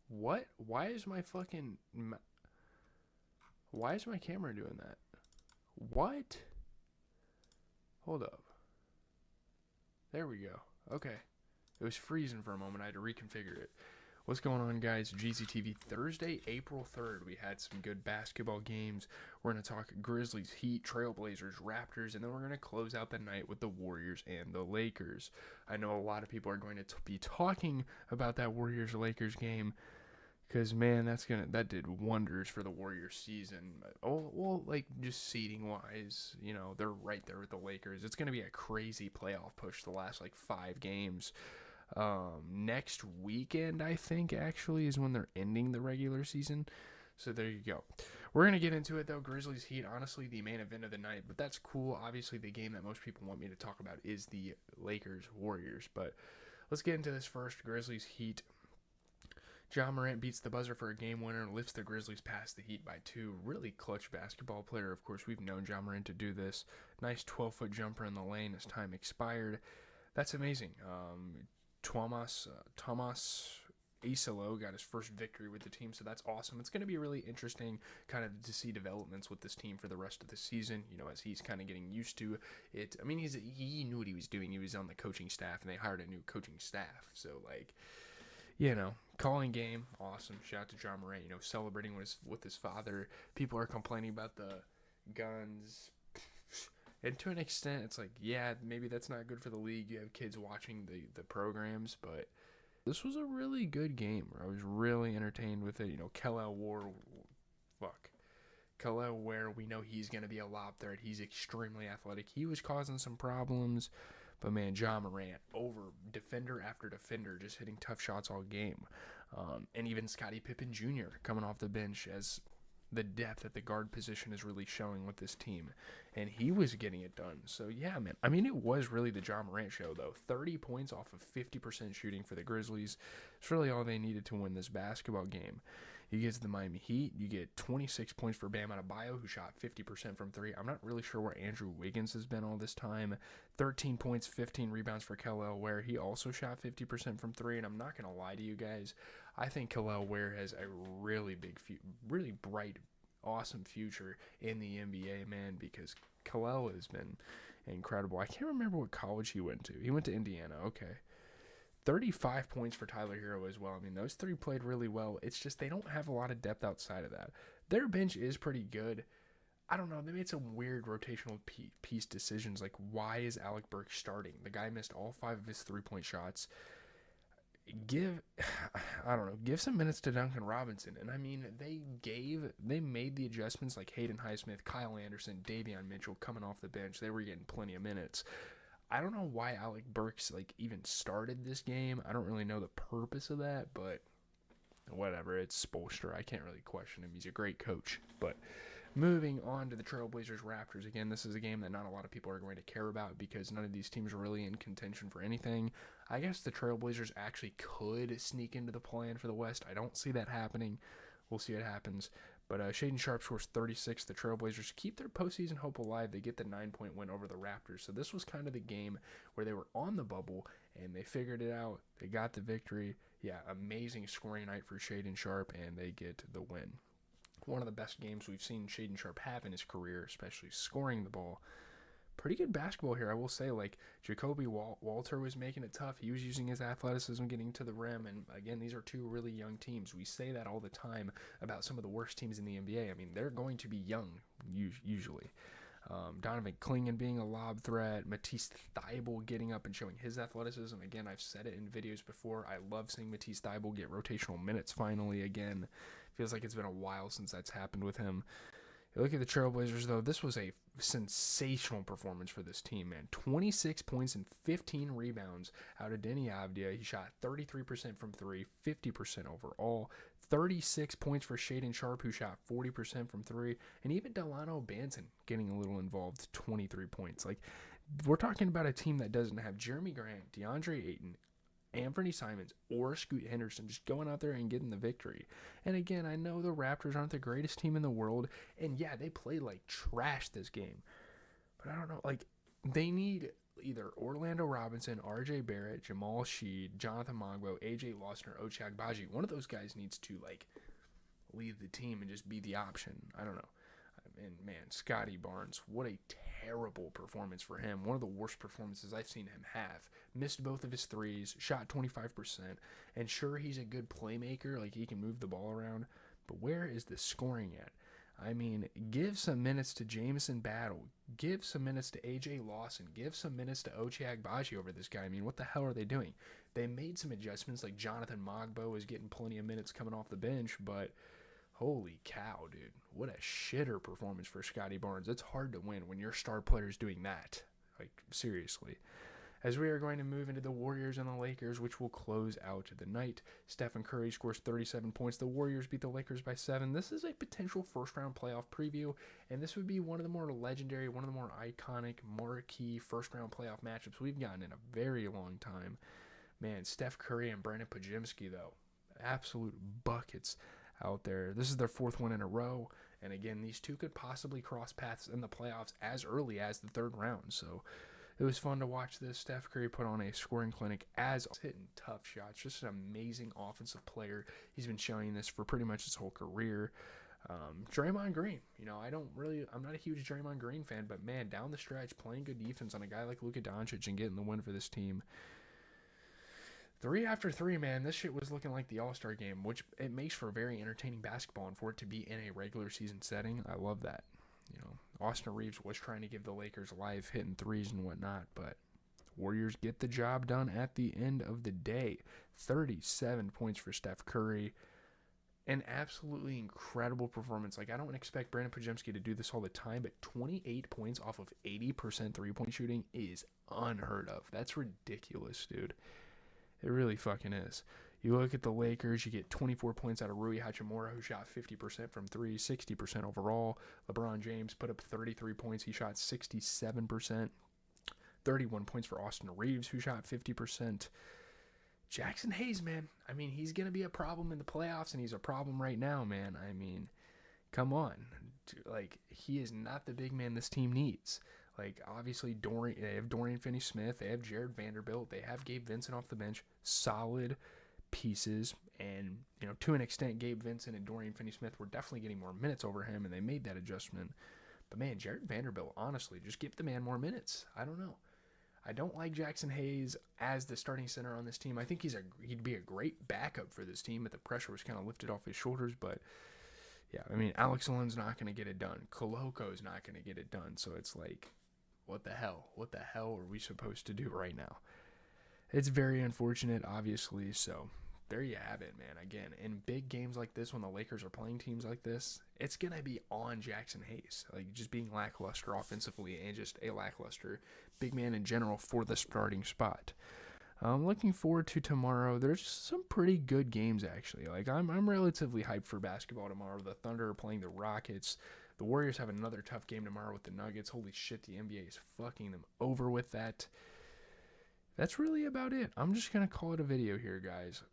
What? Why is my camera doing that? What? Hold up. There we go. Okay. It was freezing for a moment. I had to reconfigure it. What's going on, guys? GZTV. Thursday, April 3rd. We had some good basketball games. We're going to talk Grizzlies, Heat, Trailblazers, Raptors, and then we're going to close out the night with the Warriors and the Lakers. I know a lot of people are going to be talking about that Warriors-Lakers game because, man, that did wonders for the Warriors season. Oh, well, like, just seeding-wise, they're right there with the Lakers. It's going to be a crazy playoff push the last, 5 games. Next weekend, I think, actually, is when they're ending the regular season. So there you go. We're going to get into it, though. Grizzlies Heat, honestly, the main event of the night. But that's cool. Obviously, the game that most people want me to talk about is the Lakers Warriors. But let's get into this first. Grizzlies Heat. Ja Morant beats the buzzer for a game winner and lifts the Grizzlies past the Heat by 2. Really clutch basketball player. Of course, we've known Ja Morant to do this. Nice 12-foot jumper in the lane as time expired. That's amazing. Thomas Aselo got his first victory with the team, so that's awesome. It's going to be really interesting kind of to see developments with this team for the rest of the season, as he's kind of getting used to it. I mean, he knew what he was doing. He was on the coaching staff, and they hired a new coaching staff. So, calling game, awesome. Shout out to Ja Morant, celebrating with his father. People are complaining about the guns. And to an extent, it's like, yeah, maybe that's not good for the league. You have kids watching the programs, but this was a really good game. I was really entertained with it. Kel'el Ware, we know he's going to be a lob threat. He's extremely athletic. He was causing some problems, but man, Ja Morant, over defender after defender, just hitting tough shots all game. And even Scottie Pippen Jr. coming off the bench as the depth at the guard position is really showing with this team, and he was getting it done. So yeah, man, I mean, it was really the Ja Morant show, though. 30 points off of 50% shooting for the Grizzlies. It's really all they needed to win this basketball game. You get to the Miami Heat, you get 26 points for Bam Adebayo, who shot 50% from 3. I'm not really sure where Andrew Wiggins has been all this time. 13 points, 15 rebounds for Kel'el Ware. He also shot 50% from 3, and I'm not going to lie to you guys. I think Kel'el Ware has a really really bright, awesome future in the NBA, man, because Kel'el has been incredible. I can't remember what college he went to. He went to Indiana, okay. 35 points for Tyler Hero as well. I mean, those 3 played really well. It's just they don't have a lot of depth outside of that. Their bench is pretty good. I don't know. They made some weird rotational piece decisions. Like, why is Alec Burks starting? The guy missed all 5 of his 3-point shots. Give some minutes to Duncan Robinson. And I mean, they made the adjustments, like Hayden Highsmith, Kyle Anderson, Davion Mitchell coming off the bench. They were getting plenty of minutes. I don't know why Alec Burks even started this game. I don't really know the purpose of that, but whatever. It's Spoelstra. I can't really question him. He's a great coach. But moving on to the Trailblazers Raptors. Again, this is a game that not a lot of people are going to care about because none of these teams are really in contention for anything. I guess the Trailblazers actually could sneak into the play-in for the West. I don't see that happening. We'll see what happens. But Shaedon Sharpe scores 36. The Trailblazers keep their postseason hope alive. They get the 9-point win over the Raptors. So this was kind of the game where they were on the bubble, and they figured it out. They got the victory. Yeah, amazing scoring night for Shaedon Sharpe, and they get the win. One of the best games we've seen Shaedon Sharpe have in his career, especially scoring the ball. Pretty good basketball here, I will say. Jacoby Walter was making it tough. He was using his athleticism, getting to the rim. And again, these are 2 really young teams. We say that all the time about some of the worst teams in the NBA. I mean, they're going to be young, usually. Donovan Clingan being a lob threat. Matisse Thybulle getting up and showing his athleticism. Again, I've said it in videos before. I love seeing Matisse Thybulle get rotational minutes finally again. Feels like it's been a while since that's happened with him. Look at the Trailblazers, though. This was a sensational performance for this team, man. 26 points and 15 rebounds out of Deni Avdija. He shot 33% from 3, 50% overall. 36 points for Shaedon Sharpe, who shot 40% from 3. And even Delano Banton getting a little involved, 23 points. We're talking about a team that doesn't have Jeremy Grant, DeAndre Ayton, Anthony Simons, or Scoot Henderson just going out there and getting the victory. And again, I know the Raptors aren't the greatest team in the world, and yeah, they played like trash this game. But I don't know, they need either Orlando Robinson, RJ Barrett, Jamal Sheed, Jonathan Mogbo, AJ Lawson, or Ochai Agbaji. One of those guys needs to like lead the team and just be the option. I don't know. And man, Scotty Barnes, what a terrible performance for him. One of the worst performances I've seen him have. Missed both of his threes, shot 25%. And sure, he's a good playmaker, like he can move the ball around. But where is the scoring at? I mean, give some minutes to Jamison Battle. Give some minutes to AJ Lawson. Give some minutes to Ochai Agbaji over this guy. I mean, what the hell are they doing? They made some adjustments, like Jonathan Mogbo is getting plenty of minutes coming off the bench, but holy cow, dude. What a shitter performance for Scotty Barnes. It's hard to win when your star player is doing that. Like, seriously. As we are going to move into the Warriors and the Lakers, which will close out the night. Stephen Curry scores 37 points. The Warriors beat the Lakers by 7. This is a potential first-round playoff preview, and this would be one of the more legendary, one of the more iconic, marquee first-round playoff matchups we've gotten in a very long time. Man, Steph Curry and Brandon Pajemski, though, absolute buckets out there. This is their 4th win in a row, and again, these two could possibly cross paths in the playoffs as early as the 3rd round, so it was fun to watch this. Steph Curry put on a scoring clinic as hitting tough shots. Just an amazing offensive player. He's been showing this for pretty much his whole career. Draymond Green, I'm not a huge Draymond Green fan, but man, down the stretch, playing good defense on a guy like Luka Doncic and getting the win for this team. 3 after 3, man, this shit was looking like the All-Star game, which it makes for very entertaining basketball, and for it to be in a regular season setting, I love that. Austin Reeves was trying to give the Lakers life, hitting threes and whatnot, but Warriors get the job done at the end of the day. 37 points for Steph Curry. An absolutely incredible performance. Like, I don't expect Brandon Pajemski to do this all the time, but 28 points off of 80% three-point shooting is unheard of. That's ridiculous, dude. It really fucking is. You look at the Lakers, you get 24 points out of Rui Hachimura, who shot 50% from 3, 60% overall. LeBron James put up 33 points. He shot 67%. 31 points for Austin Reeves, who shot 50%. Jackson Hayes, man. I mean, he's going to be a problem in the playoffs, and he's a problem right now, man. I mean, come on. Like, he is not the big man this team needs. Like, obviously, they have Dorian Finney-Smith. They have Jared Vanderbilt. They have Gabe Vincent off the bench. Solid pieces, and to an extent, Gabe Vincent and Dorian Finney-Smith were definitely getting more minutes over him, and they made that adjustment. But man, Jared Vanderbilt, honestly, just give the man more minutes. I don't know. I don't like Jackson Hayes as the starting center on this team. I think he'd be a great backup for this team, but the pressure was kind of lifted off his shoulders. But yeah, I mean, Alex Len's not going to get it done. Koloko's not going to get it done. So it's like, what the hell? What the hell are we supposed to do right now? It's very unfortunate, obviously, so there you have it, man. Again, in big games like this, when the Lakers are playing teams like this, it's going to be on Jackson Hayes. Like, just being lackluster offensively and just a lackluster big man in general for the starting spot. I'm looking forward to tomorrow. There's some pretty good games, actually. Like, I'm relatively hyped for basketball tomorrow. The Thunder are playing the Rockets. The Warriors have another tough game tomorrow with the Nuggets. Holy shit, the NBA is fucking them over with that. That's really about it. I'm just going to call it a video here, guys.